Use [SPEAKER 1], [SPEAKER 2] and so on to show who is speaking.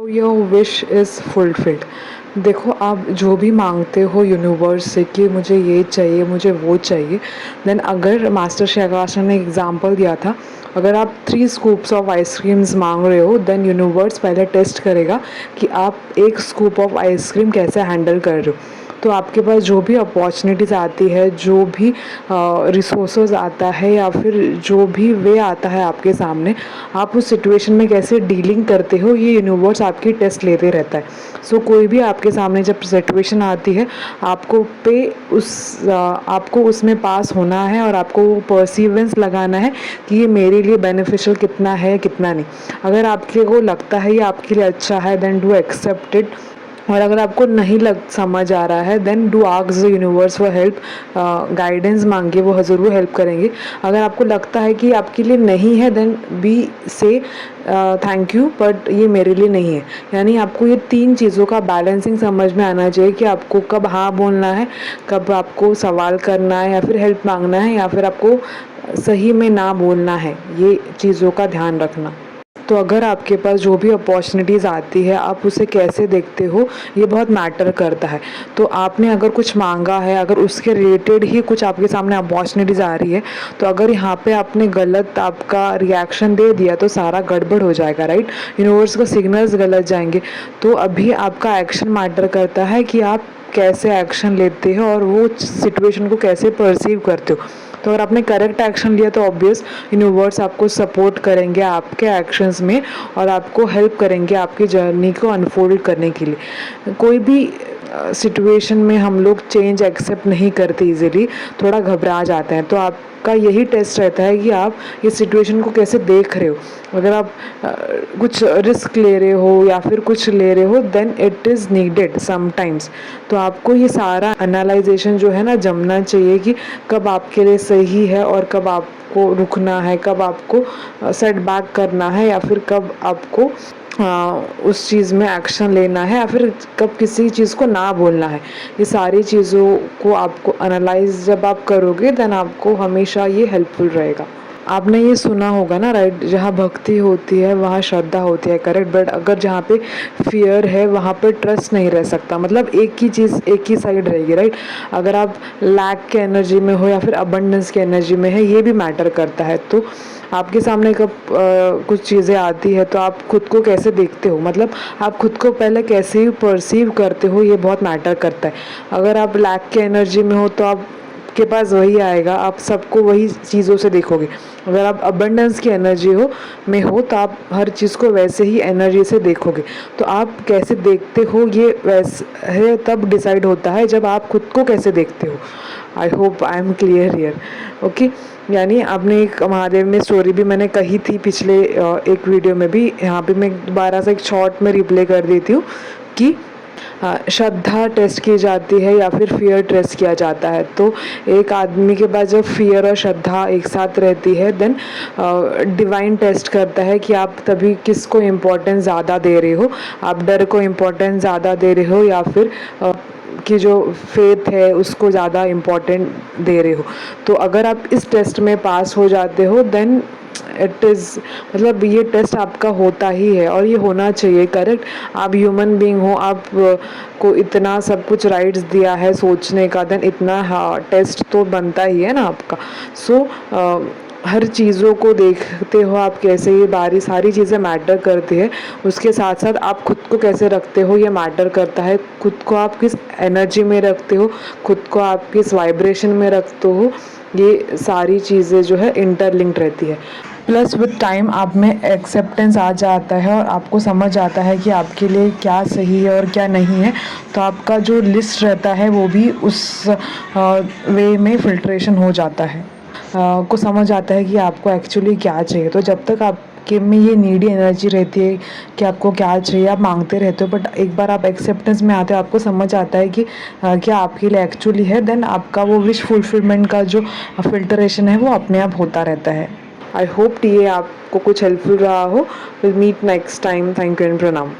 [SPEAKER 1] Your wish is fulfilled. देखो, आप जो भी मांगते हो यूनिवर्स से कि मुझे ये चाहिए, मुझे वो चाहिए, देन अगर मास्टर शेखावत ने एग्जांपल दिया था, अगर आप 3 स्कूप्स ऑफ आइसक्रीम्स मांग रहे हो, देन यूनिवर्स पहले टेस्ट करेगा कि आप 1 स्कूप ऑफ आइसक्रीम कैसे हैंडल कर रहे हो। तो आपके पास जो भी अपॉर्चुनिटीज़ आती है, जो भी रिसोर्सेज आता है या फिर जो भी वे आता है आपके सामने, आप उस सिचुएशन में कैसे डीलिंग करते हो, ये यूनिवर्स आपकी टेस्ट लेते रहता है। सो कोई भी आपके सामने जब सिचुएशन आती है, आपको उसमें पास होना है और आपको परसीवेंस लगाना है कि ये मेरे लिए बेनिफिशियल कितना है, कितना नहीं। अगर आपके को लगता है ये आपके लिए अच्छा है, देन डू एक्सेप्ट इट। और अगर आपको नहीं समझ आ रहा है, then do ask the universe for help, guidance मांगिए, वो ज़रूर हेल्प करेंगे। अगर आपको लगता है कि आपके लिए नहीं है, देन बी से थैंक यू बट ये मेरे लिए नहीं है। यानी आपको ये 3 चीज़ों का बैलेंसिंग समझ में आना चाहिए कि आपको कब हाँ बोलना है, कब आपको सवाल करना है या फिर हेल्प मांगना है, या फिर आपको सही में ना बोलना है। ये चीज़ों का ध्यान रखना। तो अगर आपके पास जो भी अपॉर्चुनिटीज़ आती है, आप उसे कैसे देखते हो, ये बहुत मैटर करता है। तो आपने अगर कुछ मांगा है, अगर उसके रिलेटेड ही कुछ आपके सामने अपॉर्चुनिटीज़ आ रही है, तो अगर यहाँ पे आपने गलत आपका रिएक्शन दे दिया तो सारा गड़बड़ हो जाएगा, राइट। यूनिवर्स का सिग्नल्स गलत जाएंगे। तो अभी आपका एक्शन मैटर करता है कि आप कैसे एक्शन लेते हो और वो सिचुएशन को कैसे परसीव करते हो। तो अगर आपने करेक्ट एक्शन लिया तो ऑब्वियस यूनिवर्स आपको सपोर्ट करेंगे आपके एक्शंस में और आपको हेल्प करेंगे आपकी जर्नी को अनफोल्ड करने के लिए। कोई भी सिचुएशन में हम लोग चेंज एक्सेप्ट नहीं करते इजीली, थोड़ा घबरा जाते हैं। तो आपका यही टेस्ट रहता है कि आप इस सिचुएशन को कैसे देख रहे हो। अगर आप कुछ रिस्क ले रहे हो या फिर कुछ ले रहे हो, then it is needed sometimes. तो आपको ये सारा एनालाइजेशन जो है ना जमना चाहिए कि कब आपके लिए सही है और कब आपको रुकना है, कब आपको सेटबैक करना है या फिर कब आपको उस चीज़ में एक्शन लेना है या फिर कब किसी चीज़ को ना बोलना है। ये सारी चीज़ों को आपको एनालाइज जब आप करोगे, देन आपको हमेशा ये हेल्पफुल रहेगा। आपने ये सुना होगा ना, राइट, जहाँ भक्ति होती है वहाँ श्रद्धा होती है, करेक्ट। बट अगर जहाँ पे फियर है वहाँ पे ट्रस्ट नहीं रह सकता। मतलब एक ही चीज़ एक ही साइड रहेगी, राइट। अगर आप लैक के एनर्जी में हो या फिर अबंडेंस के एनर्जी में है, ये भी मैटर करता है। तो आपके सामने कब कुछ चीज़ें आती है तो आप खुद को कैसे देखते हो, मतलब आप खुद को पहले कैसे परसीव करते हो, ये बहुत मैटर करता है। अगर आप लैक के एनर्जी में हो तो आप के पास वही आएगा, आप सबको वही चीज़ों से देखोगे। अगर आप अबंडेंस की एनर्जी हो तो आप हर चीज़ को वैसे ही एनर्जी से देखोगे। तो आप कैसे देखते हो ये वैसे तब डिसाइड होता है जब आप खुद को कैसे देखते हो। I hope I am clear here, okay. यानी आपने एक महादेव में स्टोरी भी मैंने कही थी पिछले एक वीडियो में भी, यहाँ पे मैं दोबारा से एक शॉर्ट में रिप्ले कर देती हूँ कि श्रद्धा टेस्ट की जाती है या फिर फियर टेस्ट किया जाता है। तो एक आदमी के पास जब फियर और श्रद्धा एक साथ रहती है, देन डिवाइन टेस्ट करता है कि आप तभी किसको इम्पोर्टेंस ज़्यादा दे रहे हो। आप डर को इम्पोर्टेंस ज़्यादा दे रहे हो या फिर कि जो फेथ है उसको ज़्यादा इम्पोर्टेंट दे रहे हो। तो अगर आप इस टेस्ट में पास हो जाते हो, देन इट इज़, मतलब ये टेस्ट आपका होता ही है और ये होना चाहिए, करेक्ट। आप ह्यूमन बीइंग हो, आप को इतना सब कुछ राइट्स दिया है सोचने का, देन इतना टेस्ट तो बनता ही है ना आपका। सो हर चीज़ों को देखते हो आप कैसे, ये सारी चीज़ें मैटर करती है। उसके साथ साथ आप खुद को कैसे रखते हो ये मैटर करता है। खुद को आप किस एनर्जी में रखते हो, खुद को आप किस वाइब्रेशन में रखते हो, ये सारी चीज़ें जो है इंटरलिंक्ड रहती है। प्लस विद टाइम आप में एक्सेप्टेंस आ जाता है और आपको समझ आता है कि आपके लिए क्या सही है और क्या नहीं है। तो आपका जो लिस्ट रहता है वो भी उस वे में फिल्ट्रेशन हो जाता है। को समझ आता है कि आपको एक्चुअली क्या चाहिए। तो जब तक आपके में ये नीडी एनर्जी रहती है कि आपको क्या चाहिए, आप मांगते रहते हो, बट एक बार आप एक्सेप्टेंस में आते हो, आपको समझ आता है कि क्या आपके लिए एक्चुअली है, देन आपका वो विश फुलफिलमेंट का जो फिल्टरेशन है वो अपने आप होता रहता है। आई होप ये आपको कुछ हेल्पफुल रहा हो। Will meet next time. Thank you and प्रणाम।